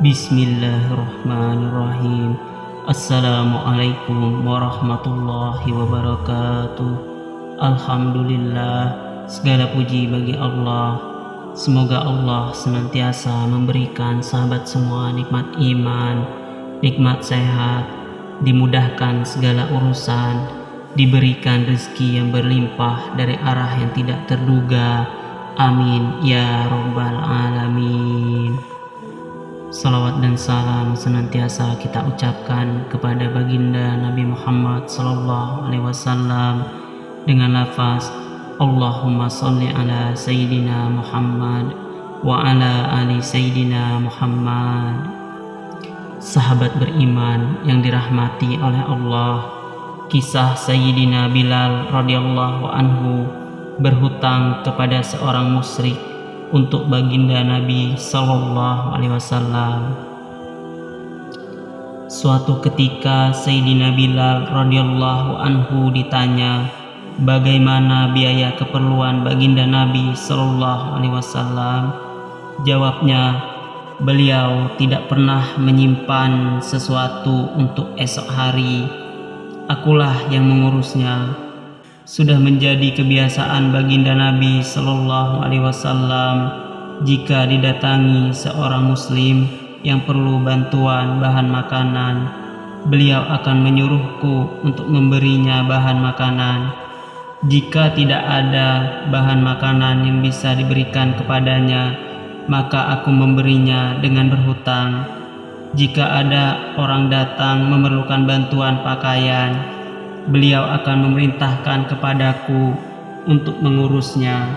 Bismillahirrahmanirrahim. Assalamualaikum warahmatullahi wabarakatuh. Alhamdulillah, segala puji bagi Allah. Semoga Allah senantiasa memberikan sahabat semua nikmat iman, nikmat sehat, dimudahkan segala urusan, diberikan rezeki yang berlimpah dari arah yang tidak terduga. Amin ya rabbal alamin. Salawat dan salam senantiasa kita ucapkan kepada baginda Nabi Muhammad sallallahu alaihi wasallam dengan lafaz Allahumma sholli ala Sayyidina Muhammad wa ala ali Sayyidina Muhammad. Sahabat beriman yang dirahmati oleh Allah, kisah Sayyidina Bilal radhiyallahu anhu berhutang kepada seorang musyrik untuk baginda Nabi sallallahu alaihi wasallam. Suatu ketika Sayyidina Bilal radhiyallahu anhu ditanya bagaimana biaya keperluan baginda Nabi sallallahu alaihi wasallam. Jawabnya, beliau tidak pernah menyimpan sesuatu untuk esok hari. Akulah yang mengurusnya. Sudah menjadi kebiasaan baginda Nabi sallallahu alaihi wasallam jika didatangi seorang muslim yang perlu bantuan bahan makanan, beliau akan menyuruhku untuk memberinya bahan makanan. Jika tidak ada bahan makanan yang bisa diberikan kepadanya, maka aku memberinya dengan berhutang. Jika ada orang datang memerlukan bantuan pakaian, beliau akan memerintahkan kepadaku untuk mengurusnya.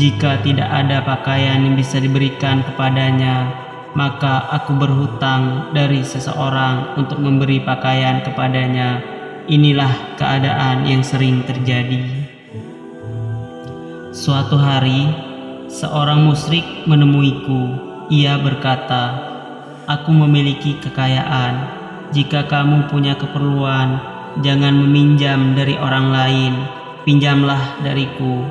Jika tidak ada pakaian yang bisa diberikan kepadanya, maka aku berhutang dari seseorang untuk memberi pakaian kepadanya. Inilah keadaan yang sering terjadi. Suatu hari, seorang musyrik menemuiku. Ia berkata, "Aku memiliki kekayaan. Jika kamu punya keperluan, jangan meminjam dari orang lain, pinjamlah dariku."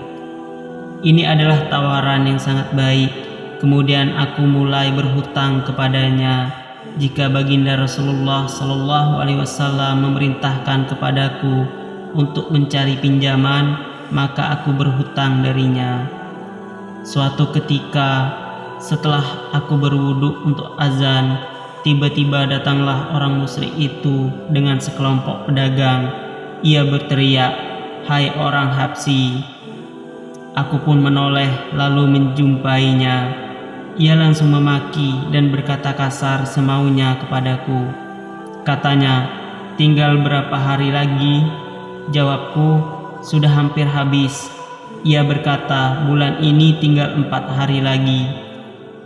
Ini adalah tawaran yang sangat baik. Kemudian aku mulai berhutang kepadanya. Jika baginda Rasulullah sallallahu alaihi wasallam memerintahkan kepadaku untuk mencari pinjaman, maka aku berhutang darinya. Suatu ketika, setelah aku berwudu untuk azan, tiba-tiba datanglah orang musyrik itu dengan sekelompok pedagang. Ia berteriak, "Hai orang Habsyi!" Aku pun menoleh lalu menjumpainya. Ia langsung memaki dan berkata kasar semaunya kepadaku. Katanya, "Tinggal berapa hari lagi?" Jawabku, "Sudah hampir habis." Ia berkata, "Bulan ini tinggal 4 hari lagi.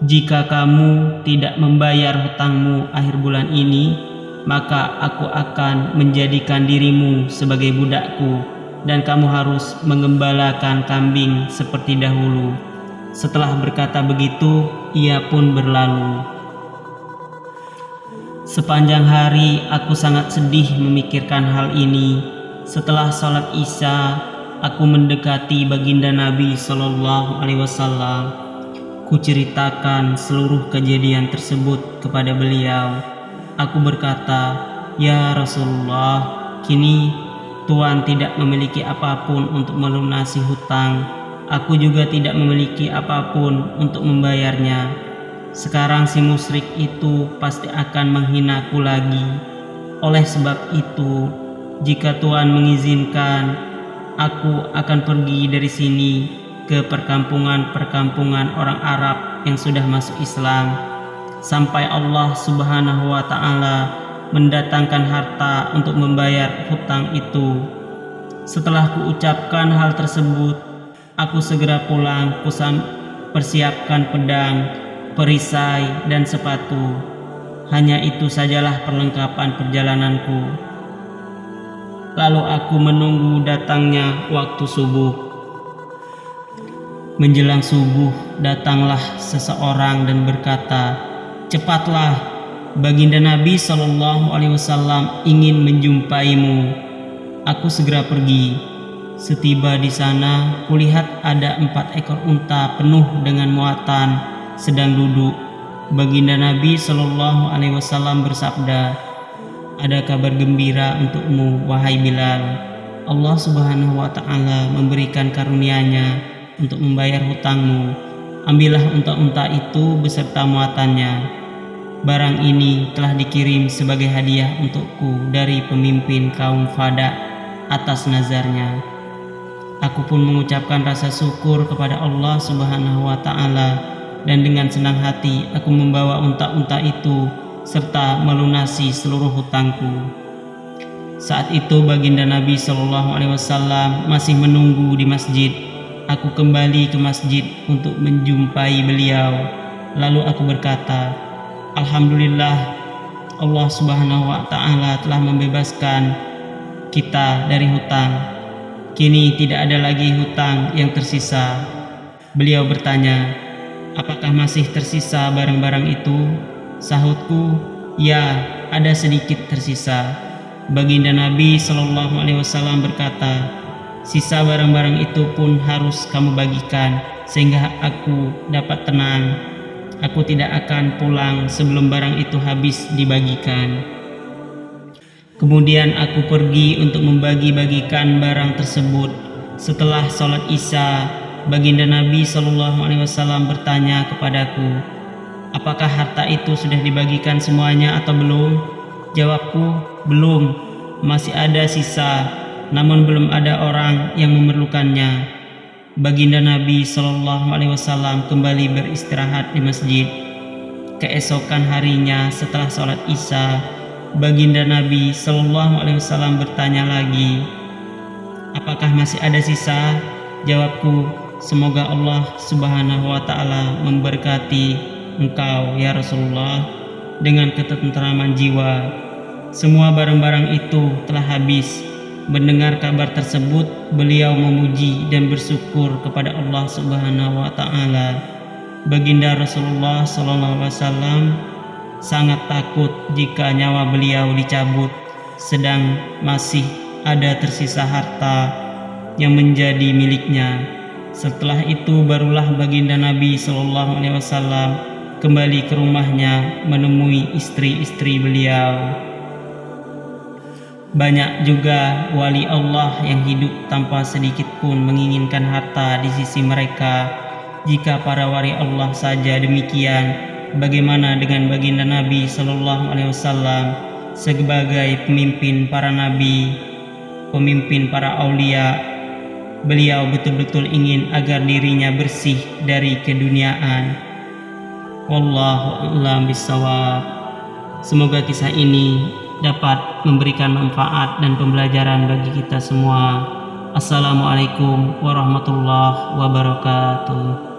Jika kamu tidak membayar hutangmu akhir bulan ini, maka aku akan menjadikan dirimu sebagai budakku dan kamu harus mengembalakan kambing seperti dahulu." Setelah berkata begitu, ia pun berlalu. Sepanjang hari aku sangat sedih memikirkan hal ini. Setelah sholat Isya, aku mendekati baginda Nabi sallallahu alaihi wasallam. Kuceritakan seluruh kejadian tersebut kepada beliau. Aku berkata, "Ya Rasulullah, kini Tuan tidak memiliki apapun untuk melunasi hutang. Aku juga tidak memiliki apapun untuk membayarnya. Sekarang si musyrik itu pasti akan menghinaku lagi. Oleh sebab itu, jika Tuan mengizinkan, aku akan pergi dari sini ke perkampungan-perkampungan orang Arab yang sudah masuk Islam, sampai Allah Subhanahu wa Ta'ala mendatangkan harta untuk membayar hutang itu." Setelah kuucapkan hal tersebut, aku segera pulang. Persiapkan pedang, perisai, dan sepatu. Hanya itu sajalah perlengkapan perjalananku. Lalu aku menunggu datangnya waktu subuh. Menjelang subuh, datanglah seseorang dan berkata, "Cepatlah, baginda Nabi sallallahu alaihi wasallam ingin menjumpaimu." Aku segera pergi. Setiba di sana, kulihat ada 4 ekor unta penuh dengan muatan sedang duduk. Baginda Nabi Shallallahu Alaihi Wasallam bersabda, "Ada kabar gembira untukmu, wahai Bilal. Allah Subhanahu wa Ta'ala memberikan karunia-Nya untuk membayar hutangmu. Ambillah unta-unta itu beserta muatannya. Barang ini telah dikirim sebagai hadiah untukku dari pemimpin kaum Fada atas nazarnya." Aku pun mengucapkan rasa syukur kepada Allah Subhanahu wa Ta'ala, dan dengan senang hati aku membawa unta-unta itu serta melunasi seluruh hutangku. Saat itu baginda Nabi Shallallahu Alaihi Wasallam masih menunggu di masjid. Aku kembali ke masjid untuk menjumpai beliau. Lalu aku berkata, "Alhamdulillah, Allah Subhanahu wa Ta'ala telah membebaskan kita dari hutang. Kini tidak ada lagi hutang yang tersisa." Beliau bertanya, "Apakah masih tersisa barang-barang itu?" Sahutku, "Ya, ada sedikit tersisa." Baginda Nabi Shallallahu Alaihi Wasallam berkata, "Sisa barang-barang itu pun harus kamu bagikan sehingga aku dapat tenang. Aku tidak akan pulang sebelum barang itu habis dibagikan." Kemudian aku pergi untuk membagi-bagikan barang tersebut. Setelah sholat Isya, baginda Nabi Shallallahu Alaihi Wasallam bertanya kepadaku, "Apakah harta itu sudah dibagikan semuanya atau belum?" Jawabku, "Belum, masih ada sisa, namun belum ada orang yang memerlukannya." Baginda Nabi Shallallahu Alaihi Wasallam kembali beristirahat di masjid. Keesokan harinya setelah sholat Isya, baginda Nabi Shallallahu Alaihi Wasallam bertanya lagi, "Apakah masih ada sisa?" Jawabku, "Semoga Allah Subhanahu wa Ta'ala memberkati engkau ya Rasulullah dengan ketentraman jiwa. Semua barang-barang itu telah habis." Mendengar kabar tersebut, beliau memuji dan bersyukur kepada Allah Subhanahu wa Ta'ala. Baginda Rasulullah Sallallahu Alaihi Wasallam sangat takut jika nyawa beliau dicabut sedang masih ada tersisa harta yang menjadi miliknya. Setelah itu barulah baginda Nabi Shallallahu Alaihi Wasallam kembali ke rumahnya menemui istri-istri beliau. Banyak juga wali Allah yang hidup tanpa sedikit pun menginginkan harta di sisi mereka. Jika para wali Allah saja demikian, bagaimana dengan baginda Nabi Shallallahu Alaihi Wasallam sebagai pemimpin para nabi, pemimpin para aulia? Beliau betul-betul ingin agar dirinya bersih dari keduniaan. Wallahu a'lam bishawab. Semoga kisah ini dapat memberikan manfaat dan pembelajaran bagi kita semua. Assalamualaikum warahmatullahi wabarakatuh.